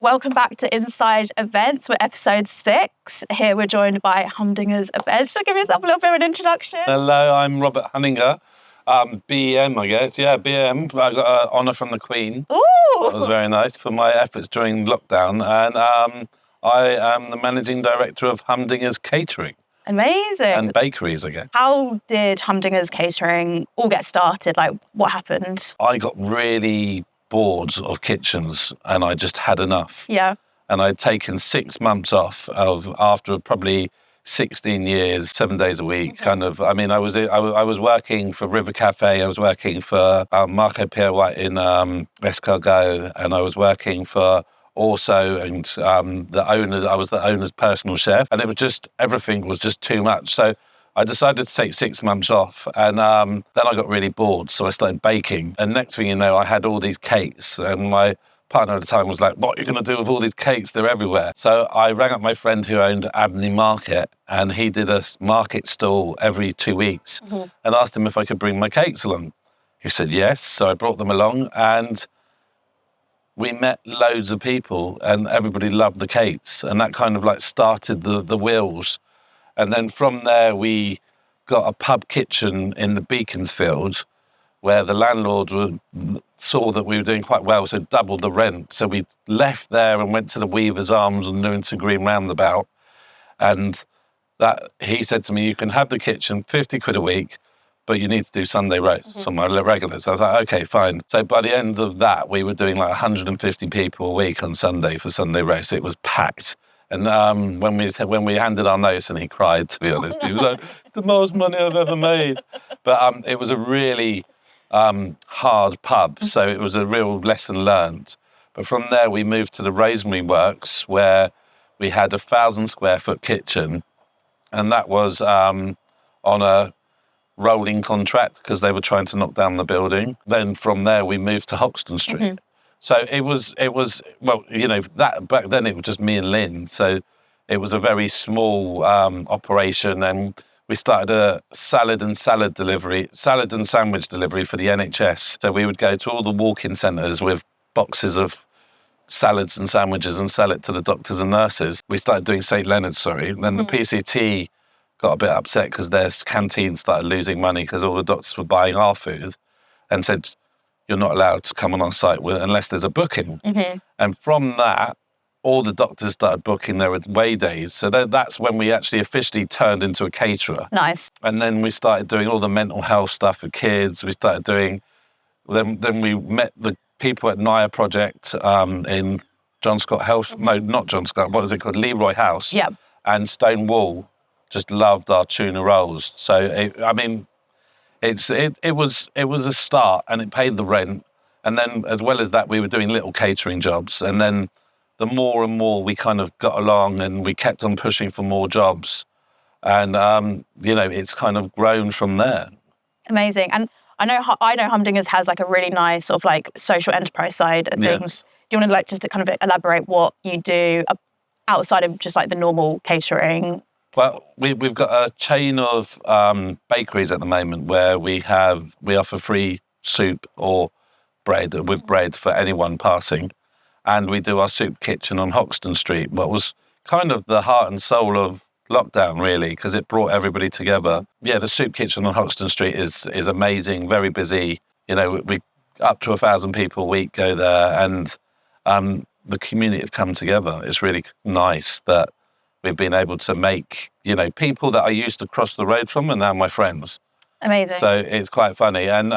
Welcome back to Inside Events. We're episode 6. Here we're joined by Humdingers Events. So give yourself a little bit of an introduction. Hello, I'm Robert Hunningher. BEM, I guess. Yeah, BEM. I got an honour from the Queen. Ooh! That was very nice for my efforts during lockdown. And I am the managing director of Humdingers Catering. Amazing. And bakeries again. How did Humdingers Catering all get started? Like, what happened? I got really bored of kitchens and I just had enough. Yeah. And I'd taken 6 months off after probably 16 years, 7 days a week. I was working for River Cafe. I was working for Marco Pierre White in Escargot, and I was working for also, and the owner. I was the owner's personal chef, and it was just everything was just too much. So I decided to take 6 months off, and then I got really bored. So I started baking, and next thing you know, I had all these cakes, and my partner at the time was like, "What are you going to do with all these cakes? They're everywhere." So I rang up my friend who owned Abney Market, and he did a market stall every 2 weeks, and asked him if I could bring my cakes along. He said yes, so I brought them along, and we met loads of people, and everybody loved the cakes, and that kind of like started the wheels. And then from there, we got a pub kitchen in the Beaconsfield, where the landlord saw that we were doing quite well, so doubled the rent. So we left there and went to the Weaver's Arms and Newington Green roundabout. And that he said to me, "You can have the kitchen, 50 quid a week, but you need to do Sunday roasts on my regulars." I was like, okay, fine. So by the end of that, we were doing like 150 people a week on Sunday for Sunday roasts. It was packed. And when we handed our notice, and he cried, to be honest, he was like, "The most money I've ever made." But it was a really hard pub, so it was a real lesson learned. But from there, we moved to the Rosemary Works, where we had 1,000 square foot kitchen, and that was on a rolling contract because they were trying to knock down the building. Then from there, we moved to Hoxton Street. So it was well, you know, that back then it was just me and Lynn. So it was a very small operation, and we started a salad and sandwich delivery for the NHS. So we would go to all the walk-in centres with boxes of salads and sandwiches and sell it to the doctors and nurses. We started doing St Leonard's, Then the PCT got a bit upset because their canteen started losing money because all the doctors were buying our food, and said, "You're not allowed to come on our site unless there's a booking." And from that, all the doctors started booking their away days. So that's when we actually officially turned into a caterer. Nice. And then we started doing all the mental health stuff for kids. We started doing, then we met the people at Naya Project in John Scott Health, no, not John Scott, what is it called? Leroy House. Yep. And Stonewall just loved our tuna rolls. So, it was a start, and it paid the rent. And then as well as that, we were doing little catering jobs. And then the more and more we kind of got along, and we kept on pushing for more jobs. And, it's kind of grown from there. Amazing. And I know Humdingers has like a really nice sort of like social enterprise side of things. Yes. Do you want to like just to kind of elaborate what you do outside of just like the normal catering? Well, we've got a chain of bakeries at the moment where we offer free soup or bread for anyone passing. And we do our soup kitchen on Hoxton Street, what was kind of the heart and soul of lockdown, really, because it brought everybody together. Yeah, the soup kitchen on Hoxton Street is amazing, very busy. You know, we up to 1,000 people a week go there, and the community have come together. It's really nice that we've been able to make, people that I used to cross the road from are now my friends. Amazing. So it's quite funny. And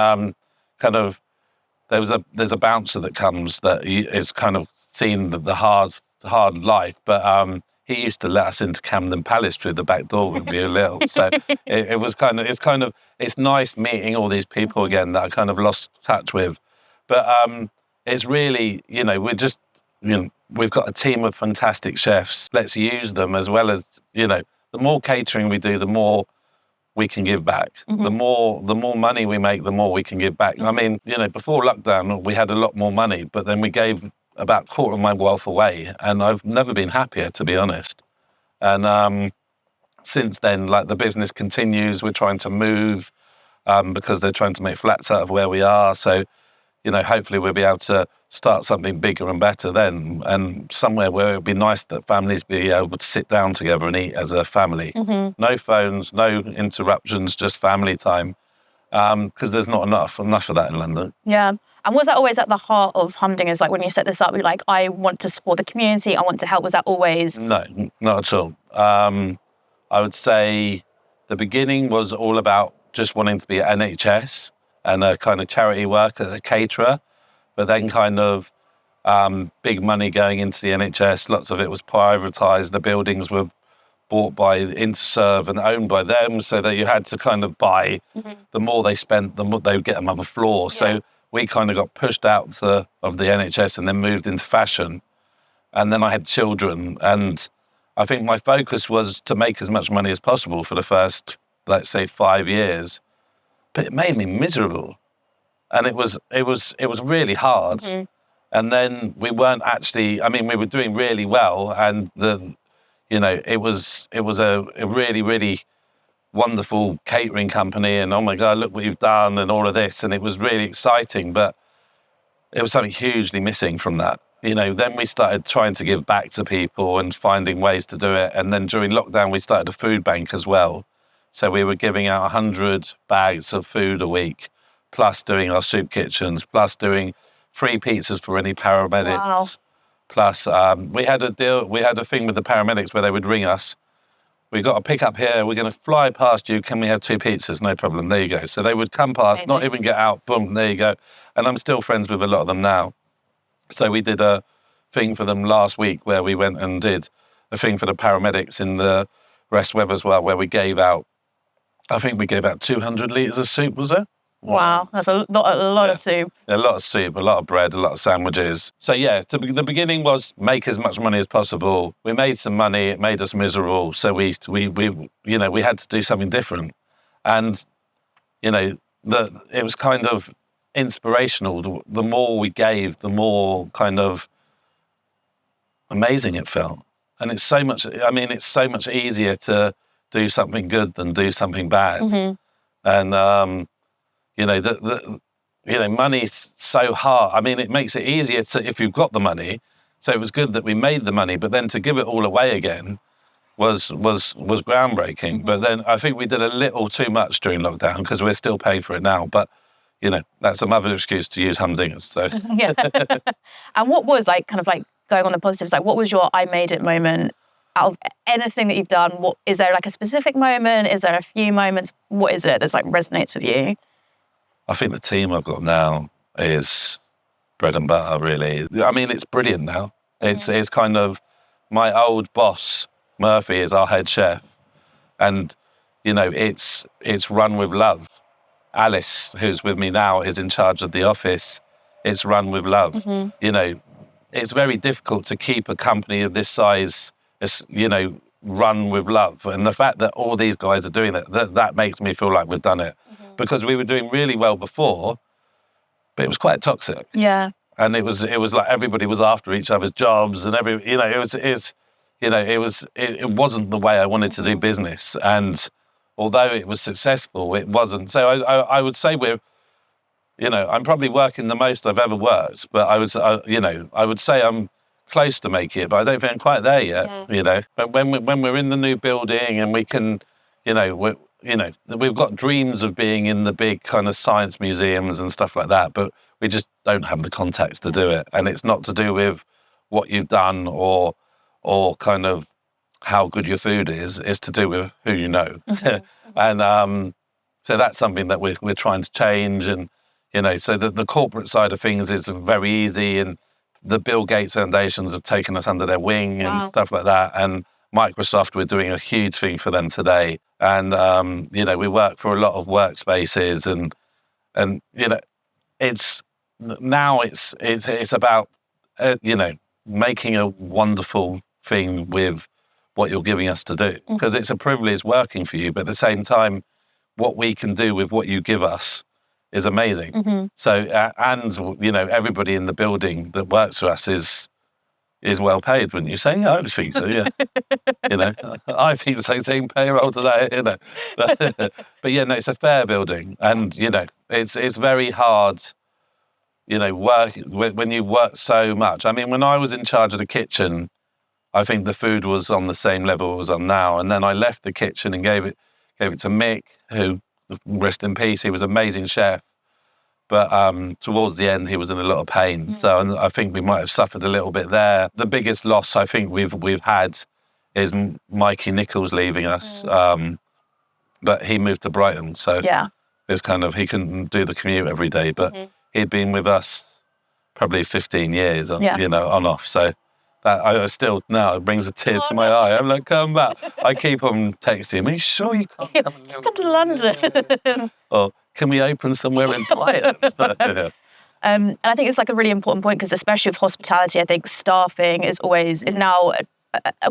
there's a bouncer that comes that is kind of seen the hard life, but he used to let us into Camden Palace through the back door when we were little. So it's nice meeting all these people again that I kind of lost touch with. But it's really, we've got a team of fantastic chefs. Let's use them, as well as, the more catering we do, the more we can give back. The more money we make, the more we can give back. I mean, before lockdown, we had a lot more money, but then we gave about a quarter of my wealth away, and I've never been happier, to be honest. And since then, like, the business continues. We're trying to move because they're trying to make flats out of where we are. So, hopefully we'll be able to start something bigger and better then, and somewhere where it would be nice that families be able to sit down together and eat as a family. No phones, no interruptions, just family time, because there's not enough of that in London. Yeah. And was that always at the heart of Humdingers? Like when you set this up, you're like, I want to support the community, I want to help. Was that always? No, not at all. I would say the beginning was all about just wanting to be at NHS and a kind of charity work, a caterer, but then kind of big money going into the NHS. Lots of it was privatised. The buildings were bought by Interserve and owned by them, so that you had to kind of buy. The more they spent, the more they would get another floor. Yeah. So we kind of got pushed out of the NHS and then moved into fashion. And then I had children, and I think my focus was to make as much money as possible for the first, let's say, 5 years. But it made me miserable, and it was really hard. And then we weren't actually. I mean, we were doing really well, and it was a really, really wonderful catering company, and oh my God, look what you've done, and all of this, and it was really exciting. But it was something hugely missing from that. Then we started trying to give back to people and finding ways to do it. And then during lockdown, we started a food bank as well. So we were giving out 100 bags of food a week, plus doing our soup kitchens, plus doing free pizzas for any paramedics. Wow. Plus, we had a thing with the paramedics where they would ring us. We got a pickup here, we're going to fly past you, can we have 2 pizzas? No problem, there you go. So they would come past, not even get out, boom, there you go. And I'm still friends with a lot of them now. So we did a thing for them last week where we went and did a thing for the paramedics in the rest web as well, where we gave out, I think we gave out 200 litres of soup, was it? Wow, that's a lot of soup. A lot of soup, a lot of bread, a lot of sandwiches. So yeah, the beginning was make as much money as possible. We made some money, it made us miserable. So we had to do something different. And, it was kind of inspirational. The more we gave, the more kind of amazing it felt. And it's so much easier to do something good than do something bad. And, money's so hard. I mean, it makes it easier if you've got the money. So it was good that we made the money, but then to give it all away again was groundbreaking. But then I think we did a little too much during lockdown because we're still paying for it now. But, that's another excuse to use Humdingers. So. Yeah. And what was going on the positives? Like, what was your I made it moment? Out of anything that you've done, is there a specific moment? Is there a few moments? What is it that's resonates with you? I think the team I've got now is bread and butter, really. I mean, it's brilliant now. It's kind of, my old boss, Murphy, is our head chef. And, it's run with love. Alice, who's with me now, is in charge of the office. It's run with love. It's very difficult to keep a company of this size, run with love. And the fact that all these guys are doing it, that makes me feel like we've done it. Because we were doing really well before, but it was quite toxic. Yeah. And it was like everybody was after each other's jobs, and it wasn't the way I wanted to do business. And although it was successful, it wasn't. So I would say I'm probably working the most I've ever worked, but I would say I'm close to making it, but I don't think I'm quite there yet. Yeah. But when we're in the new building and we can, we've got dreams of being in the big kind of science museums and stuff like that, but we just don't have the contacts to do it. And it's not to do with what you've done or kind of how good your food is. It's to do with who you know. And so that's something that we're trying to change. And, so the corporate side of things is very easy. And the Bill Gates Foundations have taken us under their wing and stuff like that. And Microsoft, we're doing a huge thing for them today. And, we work for a lot of workspaces and it's about, making a wonderful thing with what you're giving us to do. Because it's a privilege working for you, but at the same time, what we can do with what you give us is amazing. So, everybody in the building that works for us is well paid, wouldn't you say? Yeah, I would think so, yeah. I think so, saying payroll today, But yeah, no, it's a fair building. And, it's very hard when you work so much. I mean, when I was in charge of the kitchen, I think the food was on the same level as I'm now. And then I left the kitchen and gave it to Mick, who, rest in peace, he was an amazing chef. But towards the end, he was in a lot of pain. So I think we might have suffered a little bit there. The biggest loss I think we've had is Mikey Nichols leaving us. But he moved to Brighton, so it's kind of, he couldn't do the commute every day. But he'd been with us probably 15 years, on off. So that I still now, it brings a tear to my eye. I'm like, come back. I keep on texting him. Are you sure you can't come? Just come to London. Or can we open somewhere in Brighton? And I think it's like a really important point, because especially with hospitality, I think staffing is now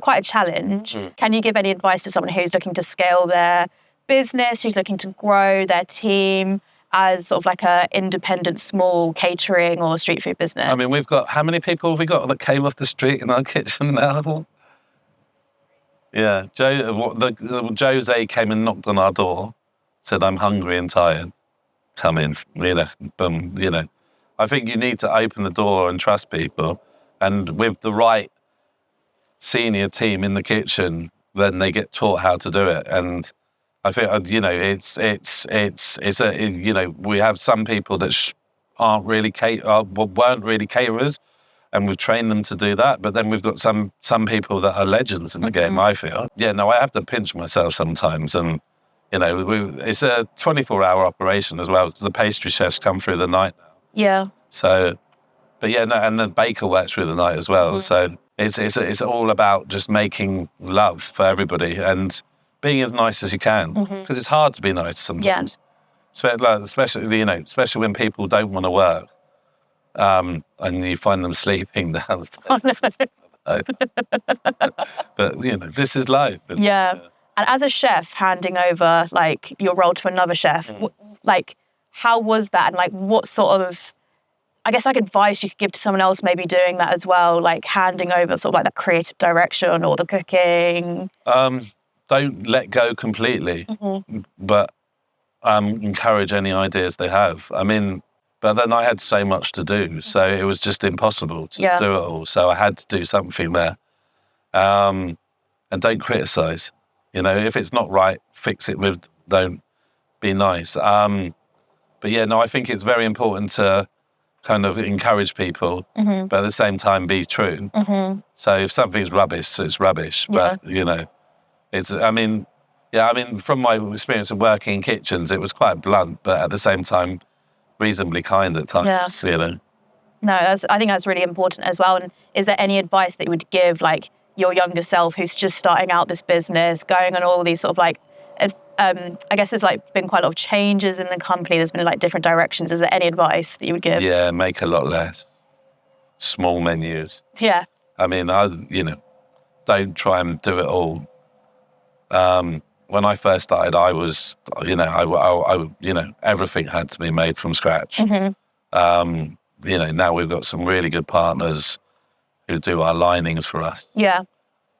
quite a challenge. Can you give any advice to someone who's looking to scale their business, who's looking to grow their team as sort of like a independent small catering or street food business? I mean, we've got, how many people have we got that came off the street in our kitchen now? Yeah, Jose came and knocked on our door, said, I'm hungry and tired, come in, boom, I think you need to open the door and trust people, and with the right senior team in the kitchen, then they get taught how to do it. And I think, we have some people that weren't really caterers, and we've trained them to do that. But then we've got some people that are legends in the game, I feel. Yeah, no, I have to pinch myself sometimes. And, it's a 24-hour operation as well, because the pastry chefs come through the night now. Yeah. So, but yeah, no, and the baker works through the night as well. So it's all about just making love for everybody and being as nice as you can, because it's hard to be nice sometimes. Yeah. Especially when people don't want to work, and you find them sleeping down. But this is life. Yeah. And as a chef, handing over like your role to another chef, how was that? And like, what sort of, I guess, like advice you could give to someone else maybe doing that as well, like handing over sort of like the creative direction or the cooking? Don't let go completely, but encourage any ideas they have. I mean, but then I had so much to do, so it was just impossible to do it all. So I had to do something there. And don't criticize. If it's not right, fix it don't be nice. But yeah, no, I think it's very important to kind of encourage people, but at the same time be true. So if something's rubbish, it's rubbish. But from my experience of working in kitchens, it was quite blunt, but at the same time, reasonably kind at times. No, I think that's really important as well. And is there any advice that you would give, like your younger self who's just starting out this business, going on all these sort of like, I guess there's like been quite a lot of changes in the company. There's been like different directions. Is there any advice that you would give? Yeah, make a lot less. Small menus. Yeah. I mean, don't try and do it all. When I first started, I was, everything had to be made from scratch. Now we've got some really good partners who do our linings for us. Yeah.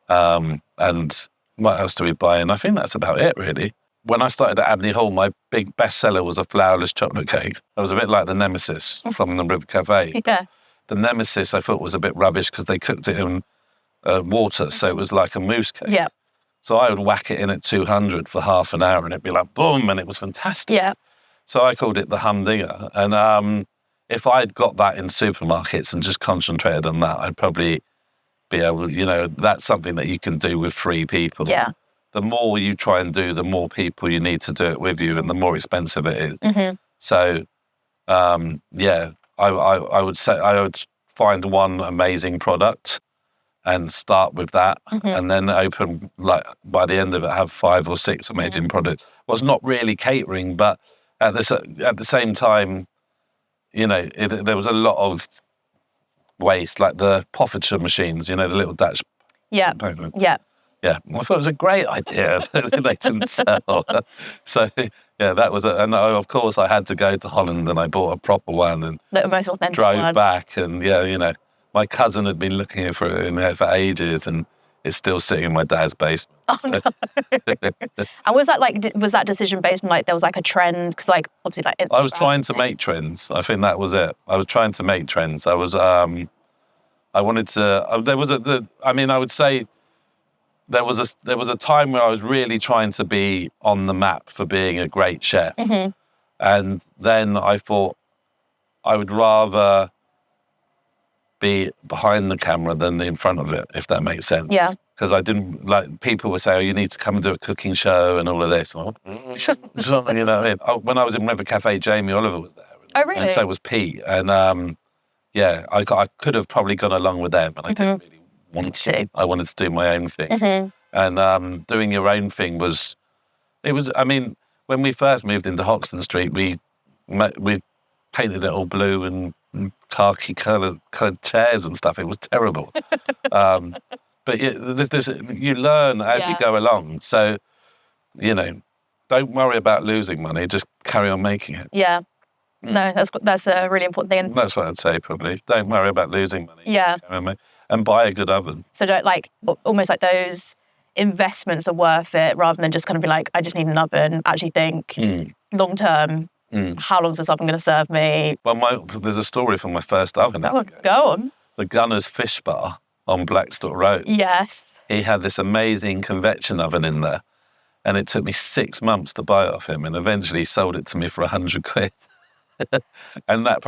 And what else do we buy? And I think that's about it, really. When I started at Abney Hall, my big bestseller was a flourless chocolate cake. It was a bit like the Nemesis from the River Cafe. Yeah. The Nemesis I thought was a bit rubbish because they cooked it in water, so it was like a mousse cake. Yeah. So I would whack it in at 200 for half an hour and it'd be like, boom, and it was fantastic. Yeah. So I called it the Humdinger. And if I'd got that in supermarkets and just concentrated on that, I'd probably be able, that's something that you can do with 3 people. Yeah. The more you try and do, the more people you need to do it with you and the more expensive it is. So, I would say I would find one amazing product and start with that, and then open, like, by the end of it, have 5 or 6 amazing products. Well, it's not really catering, but at the same time, there was a lot of waste, like the Poffertshire machines, the little Dutch. Yeah. Yeah. Yeah, I thought it was a great idea. They didn't sell. So, yeah, that was and of course I had to go to Holland and I bought a proper one and the most authentic drove one. back. And, my cousin had been looking for it for ages and it's still sitting in my dad's basement. Oh, no. And was that like, was that decision based on like, there was like a trend? Because like, obviously like Instagram. I was trying to make trends. I think that was it. I was trying to make trends. I was, I wanted to, there was I would say there was a time where I was really trying to be on the map for being a great chef. Mm-hmm. And then I thought I would rather be behind the camera than in front of it, if that makes sense. Yeah. Because I didn't, like, people would say, oh, you need to come and do a cooking show and all of this. And you know what I mean? When I was in River Cafe, Jamie Oliver was there. Oh, really? And so was Pete. And I could have probably gone along with them, but I didn't really want to. I wanted to do my own thing. Mm-hmm. And doing your own thing when we first moved into Hoxton Street, we painted it all blue and khaki coloured chairs and stuff. It was terrible. But you learn as you go along. So, don't worry about losing money. Just carry on making it. Yeah. No, that's a really important thing. That's what I'd say, probably. Don't worry about losing money. Yeah. And buy a good oven. So don't almost like those investments are worth it rather than just kind of be like, I just need an oven. Actually think long term, how long is this oven going to serve me? Well, there's a story from my first oven. Go on. The Gunner's Fish Bar on Blackstock Road. Yes. He had this amazing convection oven in there, and it took me 6 months to buy it off him, and eventually he sold it to me for 100 quid. And that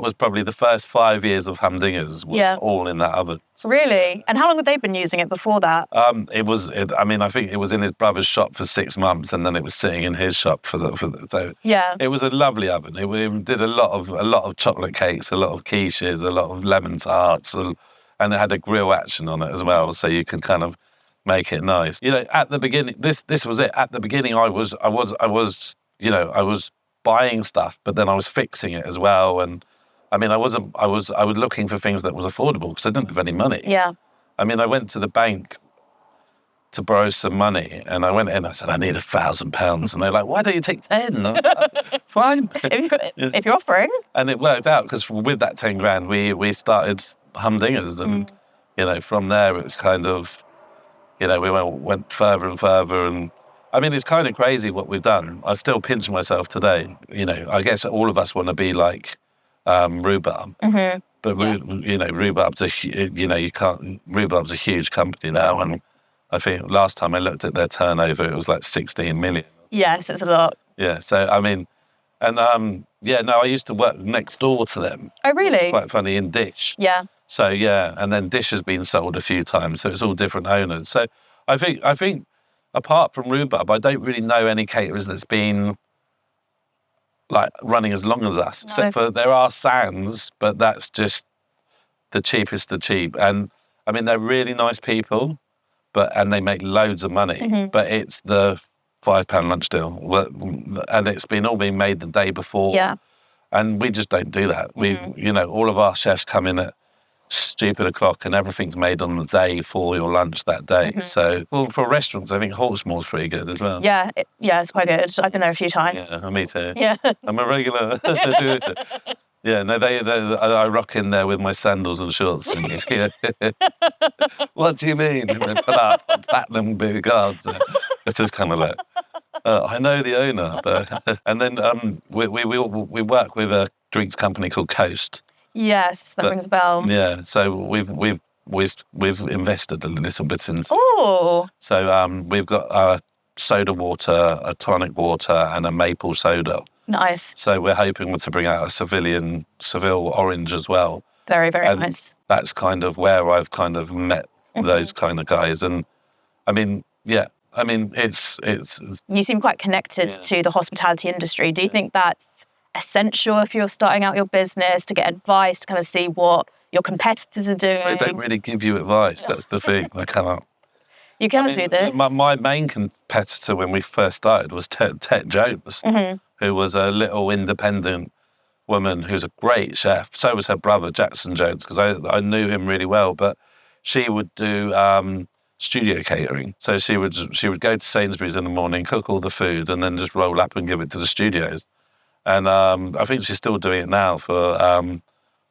was probably the first 5 years of Humdingers was all in that oven. Really? And how long had they been using it before that? I think it was in his brother's shop for 6 months, and then it was sitting in his shop so it was a lovely oven. It did a lot of chocolate cakes, a lot of quiches, a lot of lemon tarts, and it had a grill action on it as well, so you could kind of make it nice. At the beginning, this was it. At the beginning, I was buying stuff, but then I was fixing it as well. And I was looking for things that was affordable because I didn't have any money. Yeah. I went to the bank to borrow some money, and I went in, I said, I need £1,000. And they're like, why don't you take 10? I'm like, fine. If you're offering. And it worked out because with that 10 grand, we started Humdingers. And, from there, it was kind of, we went further and further. And it's kind of crazy what we've done. I still pinch myself today. I guess all of us want to be like Rhubarb. Mm-hmm. But, Rhubarb's a huge company now. And I think last time I looked at their turnover, it was like 16 million. Yes, it's a lot. Yeah, so, I used to work next door to them. Oh, really? Quite funny, in Dish. Yeah. So, and then Dish has been sold a few times, so it's all different owners. So I think apart from Rhubarb, I don't really know any caterers that's been like running as long as us. No. Except for there are Sands, but that's just the cheapest of cheap. And they're really nice people, and they make loads of money. Mm-hmm. But it's the £5 lunch deal, and it's all been made the day before. Yeah. And we just don't do that. Mm-hmm. All of our chefs come in at stupid o'clock, and everything's made on the day for your lunch that day. Mm-hmm. So, for restaurants, I think Hawksmoor's pretty good as well. Yeah, it's quite good. I've been there a few times. Yeah, me too. Yeah. I'm a regular. Yeah, no, I rock in there with my sandals and shorts. What do you mean? And they put up platinum big cards. It's just kind of like, I know the owner, and then we work with a drinks company called Coast. Yes, that rings a bell. Yeah, so we've invested a little bit into. Oh. So we've got a soda water, a tonic water, and a maple soda. Nice. So we're hoping to bring out a Seville orange as well. Very, very nice. That's kind of where I've kind of met those kind of guys, and it's. You seem quite connected to the hospitality industry. Do you think that's essential if you're starting out your business, to get advice, to kind of see what your competitors are doing? They don't really give you advice. That's the thing. They cannot. You cannot do this. My main competitor when we first started was Tet Jones, who was a little independent woman who's a great chef. So was her brother, Jackson Jones, because I knew him really well. But she would do studio catering. So she would go to Sainsbury's in the morning, cook all the food, and then just roll up and give it to the studios. And I think she's still doing it now for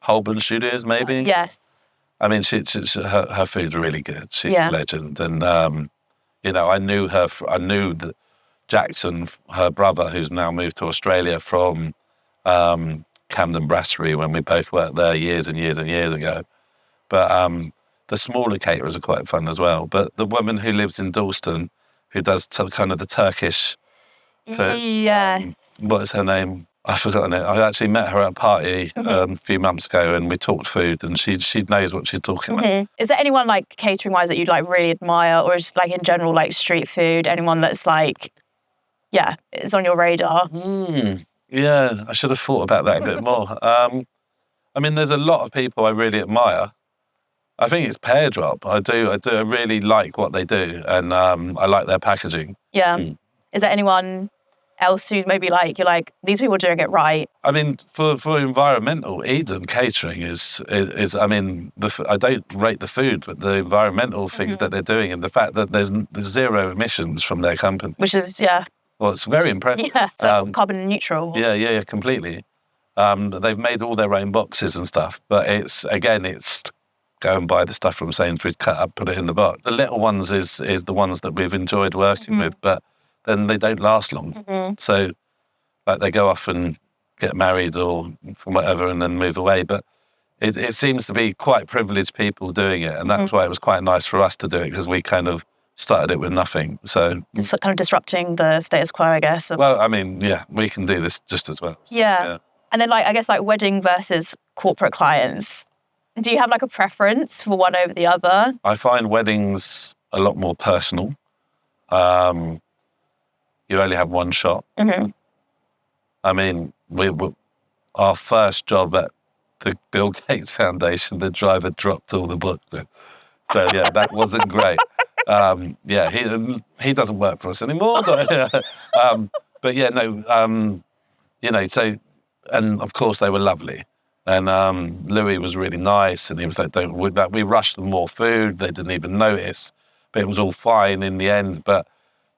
Holborn Studios, maybe. Yes. I mean, her food's really good. She's Yeah. a legend. And, I knew her, I knew that Jackson, her brother, who's now moved to Australia from Camden Brasserie when we both worked there years and years and years ago. But the smaller caterers are quite fun as well. But the woman who lives in Dalston, who does kind of the Turkish food, Yes. what is her name? I've forgotten it. I actually met her at a party a few months ago, and we talked food, and she knows what she's talking about. Is there anyone like catering wise that you'd like really admire, or just like in general like street food? Anyone that's like, yeah, is on your radar? Yeah, I should have thought about that a bit more. I mean, there's a lot of people I really admire. I think it's Pear Drop. I really like what they do, and I like their packaging. Yeah. Is there anyone else who maybe like you're like, these people are doing it right? I mean, for environmental, Eden Catering is I mean, I don't rate the food, but the environmental things that they're doing, and the fact that there's zero emissions from their company, Which is well, it's very impressive. Yeah, so carbon neutral. Yeah, completely. They've made all their own boxes and stuff, but it's go and buy the stuff from Sainsbury's, cut up, put it in the box. The little ones is the ones that we've enjoyed working with, but then they don't last long. So, like, they go off and get married or whatever and then move away. But it seems to be quite privileged people doing it, and that's why it was quite nice for us to do it, because we kind of started it with nothing. So it's kind of disrupting the status quo, I guess. Well, I mean, yeah, we can do this just as well. Yeah. And then, like, I guess, like, wedding versus corporate clients. Do you have, like, a preference for one over the other? I find weddings a lot more personal. You only have one shot. I mean, our first job at the Bill Gates Foundation, the driver dropped all the booklet. So, yeah, that wasn't great. He doesn't work for us anymore. But yeah, no, so, and of course they were lovely. And Louis was really nice, and he was like, we rushed them more food, they didn't even notice, but it was all fine in the end. But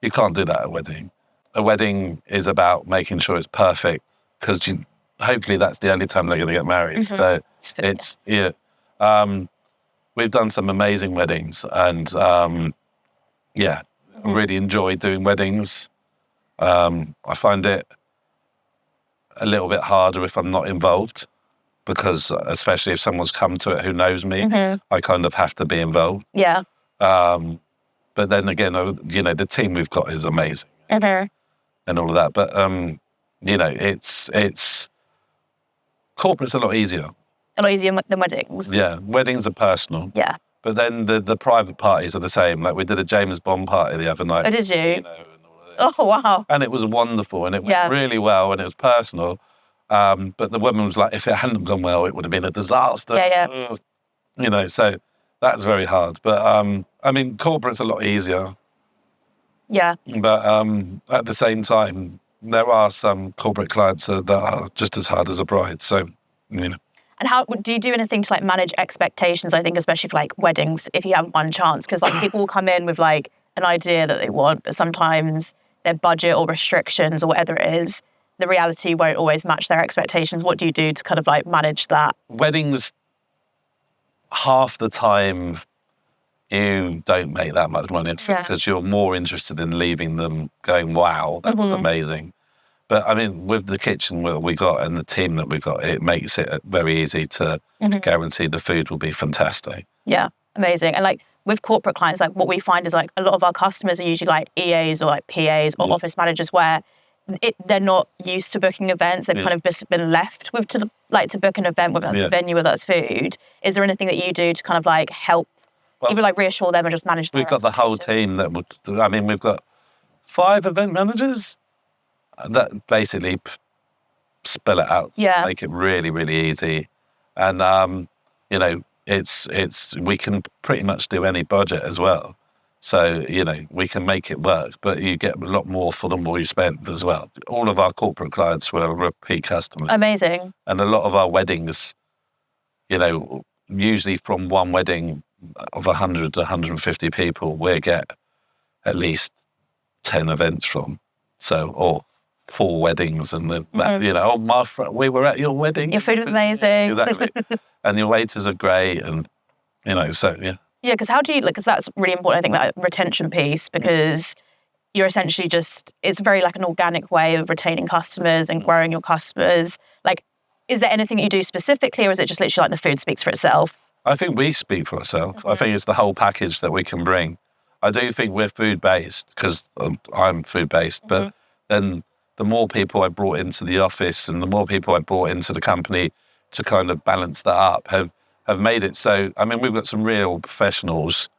you can't do that at a wedding. A wedding is about making sure it's perfect, because hopefully that's the only time they're going to get married. So it's, we've done some amazing weddings, and I really enjoy doing weddings. I find it a little bit harder if I'm not involved, because especially if someone's come to it who knows me, I kind of have to be involved. Yeah. But then again, the team we've got is amazing and all of that. But, it's corporate's a lot easier. A lot easier than weddings. Yeah, weddings are personal. Yeah. But then the private parties are the same. Like, we did a James Bond party the other night. Oh, did you? And all of Oh, wow. And it was wonderful, and it went really well, and it was personal. But the woman was like, if it hadn't gone well, it would have been a disaster. Yeah. So that's very hard. But, I mean, corporate's a lot easier. Yeah. But at the same time, there are some corporate clients that are just as hard as a bride. So, And how do you do anything to like manage expectations? I think especially for like weddings, if you have one chance, because like people will come in with like an idea that they want, but sometimes their budget or restrictions or whatever it is, the reality won't always match their expectations. What do you do to kind of like manage that? Weddings, half the time, you don't make that much money because you're more interested in leaving them going, wow, that was amazing. But I mean, with the kitchen we got and the team that we've got, it makes it very easy to guarantee the food will be fantastic. Yeah, amazing. And like with corporate clients, like what we find is like a lot of our customers are usually like EAs or like PAs or office managers where they're not used to booking events. They've kind of just been left with to book an event with a venue with us food. Is there anything that you do to kind of like help either like reassure them or just manage their We've got the whole team that would, I mean, we've got 5 event managers that basically spell it out, make it really, really easy. And, it's we can pretty much do any budget as well. So, we can make it work, but you get a lot more for the more you spend as well. All of our corporate clients were repeat customers. Amazing. And a lot of our weddings, usually from one wedding of 100 to 150 people, we get at least 10 events from. So, or 4 weddings, and then we were at your wedding. Your food was amazing. Exactly. And your waiters are great, and So yeah. Yeah, because how do you, because that's really important, I think, that retention piece, because you're essentially it's very like an organic way of retaining customers and growing your customers. Like, is there anything that you do specifically, or is it just literally like the food speaks for itself? I think we speak for ourselves. I think it's the whole package that we can bring. I do think we're food-based because I'm food-based, but then the more people I brought into the office and the more people I brought into the company to kind of balance that up have made it so, I mean, we've got some real professionals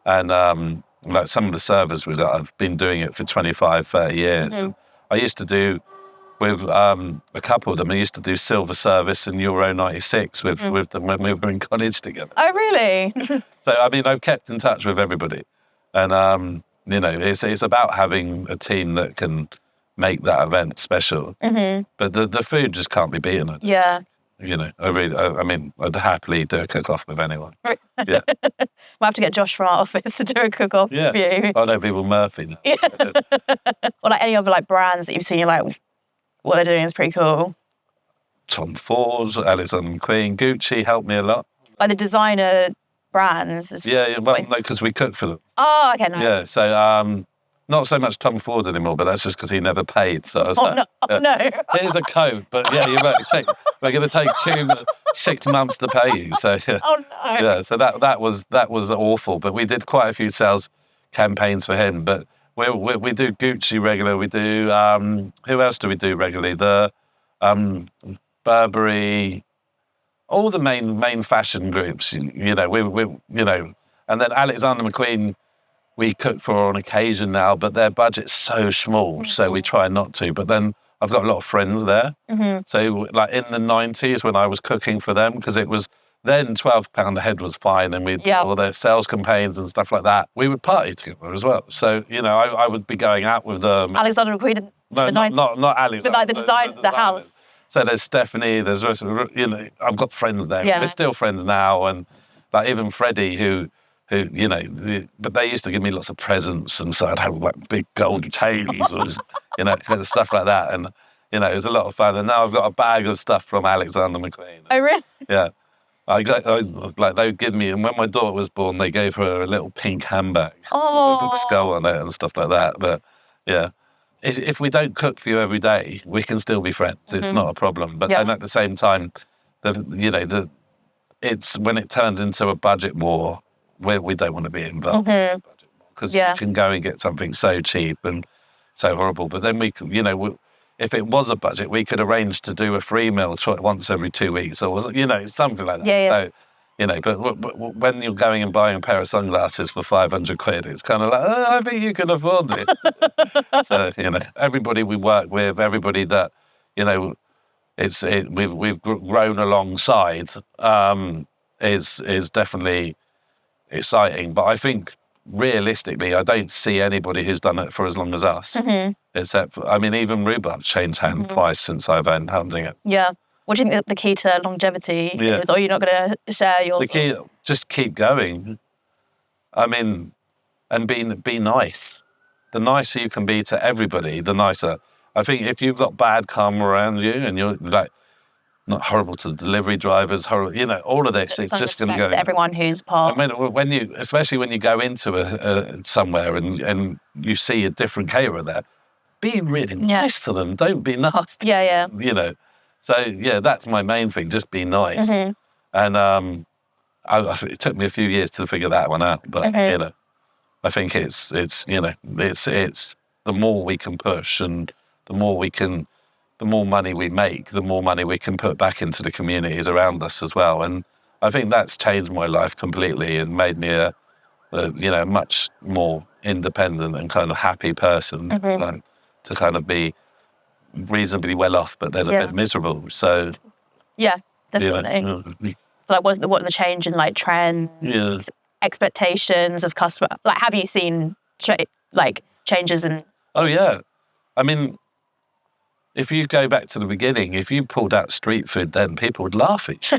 and like some of the servers we've got, I've been doing it for 25, 30 years. And I used to do with a couple of them, I used to do silver service in Euro 96 with them when we were in college together. Oh, really? So, I mean, I've kept in touch with everybody. And, it's about having a team that can make that event special. But the food just can't be beaten. Yeah. I'd happily do a cook-off with anyone. Yeah. We'll have to get Josh from our office to do a cook-off with you. I know people Murphy now. Yeah. Or like any other like brands that you've seen, you're like, what they're doing is pretty cool. Tom Ford, Alexander McQueen, Gucci helped me a lot. Like the designer brands. Well, no, because we cook for them. Oh, okay, nice. Yeah, so not so much Tom Ford anymore, but that's just because he never paid. So I was no. Here's a coat, but yeah, you're right. We're going to take 6 months to pay you. So yeah. Oh no. Yeah, so that was awful. But we did quite a few sales campaigns for him. But we do Gucci regular. We do who else do we do regularly? The Burberry, all the main fashion groups. And then Alexander McQueen, we cook for on occasion now, but their budget's so small, so we try not to. But then I've got a lot of friends there. So like in the 90s when I was cooking for them, because it was then £12 a head was fine, and we'd do all their sales campaigns and stuff like that. We would party together as well. So, I would be going out with them. Alexander McQueen. No, not Alexander. But like the house. So there's Stephanie, there's, I've got friends there. Yeah. We're still friends now. And like even Freddie, who but they used to give me lots of presents, and so I'd have like big gold chains, and stuff like that. And, it was a lot of fun. And now I've got a bag of stuff from Alexander McQueen. Oh, really? Yeah. They would give me, and when my daughter was born, they gave her a little pink handbag with a big skull on it and stuff like that. But yeah, if we don't cook for you every day, we can still be friends. It's not a problem. But then at the same time, it's when it turns into a budget war, we don't want to be involved in a budget war, because you can go and get something so cheap and so horrible. But then we could, if it was a budget, we could arrange to do a free meal once every 2 weeks, or something like that. Yeah. So, but when you're going and buying a pair of sunglasses for 500 quid, it's kind of like, I think you can afford it. So, everybody we work with, everybody that, we've grown alongside, is definitely exciting. But I think realistically, I don't see anybody who's done it for as long as us. Except, even Rhubarb changed hands twice since I've owned Humdingers. Yeah. What do you think the key to longevity is? Or you're not going to share yours? The key, just keep going. And be nice. The nicer you can be to everybody, the nicer. I think if you've got bad karma around you and you're like, not horrible to the delivery drivers, horrible, all of this, it's just going to go. To everyone who's part. Especially when you go into somewhere and you see a different caterer there, be really nice to them. Don't be nasty. Yeah. So that's my main thing. Just be nice. And it took me a few years to figure that one out. But I think it's the more we can push and the more money we make, the more money we can put back into the communities around us as well. And I think that's changed my life completely and made me a much more independent and kind of happy person, like, to kind of be reasonably well off, but then a bit miserable. So yeah, definitely. So like, what are the change in like trends, expectations of customer? Like, have you seen changes in? Oh yeah, if you go back to the beginning, if you pulled out street food, then people would laugh at you.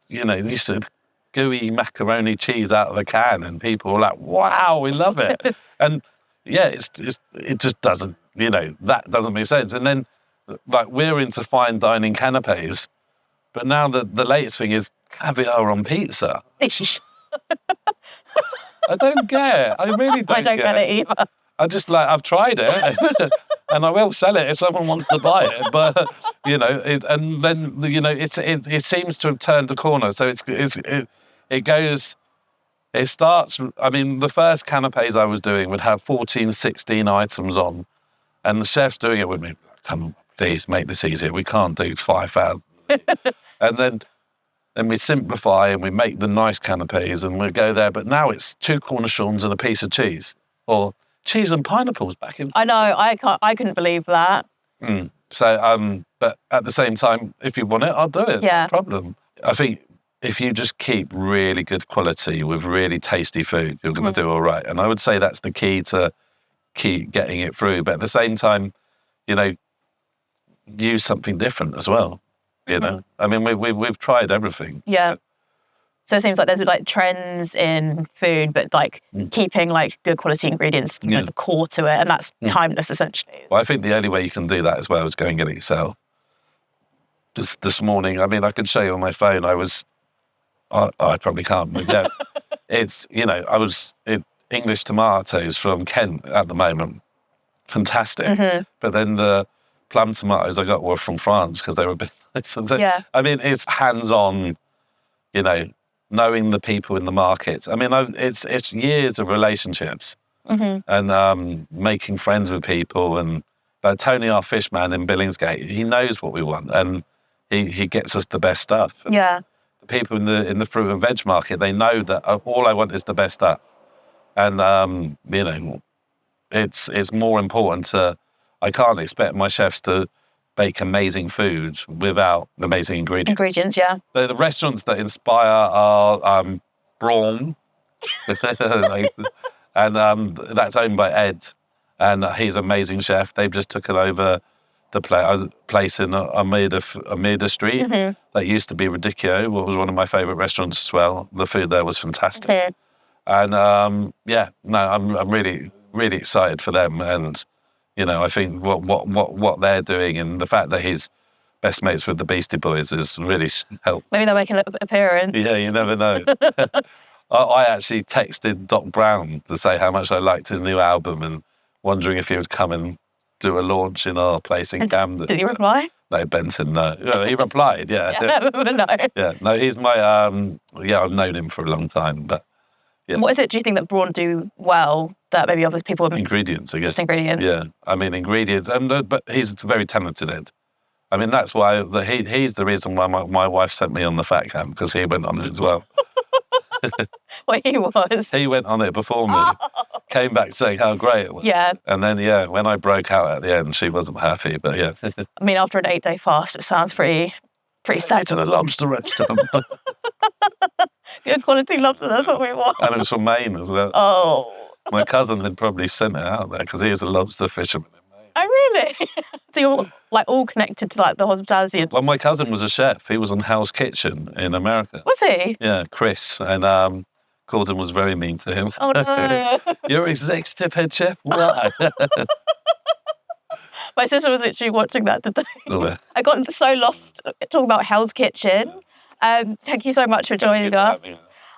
You said gooey macaroni cheese out of a can, and people were like, "Wow, we love it." And it just doesn't, that doesn't make sense. And then, like, we're into fine dining canapes, but now the latest thing is caviar on pizza. I don't get it. I really don't. I don't get it either. I just I've tried it, and I will sell it if someone wants to buy it. But and then it seems to have turned a corner. So it goes. It starts. I mean, the first canapes I was doing would have 14, 16 items on, and the chef's doing it with me. Come on, please make this easier. We can't do 5,000. And then we simplify and we make the nice canapes and we go there. But now it's 2 cornichons and a piece of cheese, or cheese and pineapples back in. I know. I couldn't believe that. So, but at the same time, if you want it, I'll do it. Yeah. No problem. I think if you just keep really good quality with really tasty food, you're going to do all right. And I would say that's the key to keep getting it through. But at the same time, use something different as well. I mean, we've tried everything. Yeah. So it seems like there's like trends in food, but like keeping like good quality ingredients, the core to it, and that's timeless essentially. Well, I think the only way you can do that as well is go and get it yourself. This morning, I mean, I can show you on my phone. I probably can't, but yeah, I was English tomatoes from Kent at the moment, fantastic. But then the plum tomatoes I got were from France because they were a bit. Yeah. I mean, it's hands-on, knowing the people in the markets. I mean, it's years of relationships and making friends with people. And Tony, our fish man in Billingsgate, he knows what we want and he gets us the best stuff. Yeah. The people in the fruit and veg market, they know that all I want is the best stuff. And, it's more important to, I can't expect my chefs to bake amazing food without amazing ingredients. Yeah. The restaurants that inspire are Brawn, and that's owned by Ed, and he's an amazing chef. They've just taken over the place in Amida Street that used to be Radicchio, what was one of my favourite restaurants as well. The food there was fantastic. And I'm really, really excited for them. And I think what they're doing and the fact that he's best mates with the Beastie Boys is really helped. Maybe they'll make an appearance. Yeah, you never know. I actually texted Doc Brown to say how much I liked his new album and wondering if he would come and do a launch in our place in Camden. Did he reply? No, Benson, no. He replied, yeah. No. Yeah, no, he's my, I've known him for a long time, but yeah. What is it, do you think, that Brawn do well that maybe other people... Ingredients, I guess. Just ingredients. Yeah, I mean, ingredients, but he's very talented, Ed. I mean, that's why he's the reason why my wife sent me on the fat camp, because he went on it as well. Well, he was. He went on it before me, came back saying how great it was. Yeah. And then, when I broke out at the end, she wasn't happy, but yeah. I mean, after an 8-day fast, it sounds pretty sad. To the lobster restaurant. Good quality lobster, that's what we want. And it was from Maine as well. Oh. My cousin had probably sent it out there because he is a lobster fisherman in Maine. Oh, really? So you're like all connected to like the hospitality. Well, my cousin was a chef. He was on Hell's Kitchen in America. Was he? Yeah, Chris. And Gordon was very mean to him. Oh, no. You're executive head chef? Why? My sister was literally watching that today. Oh, I got so lost talking about Hell's Kitchen. Thank you so much for joining us.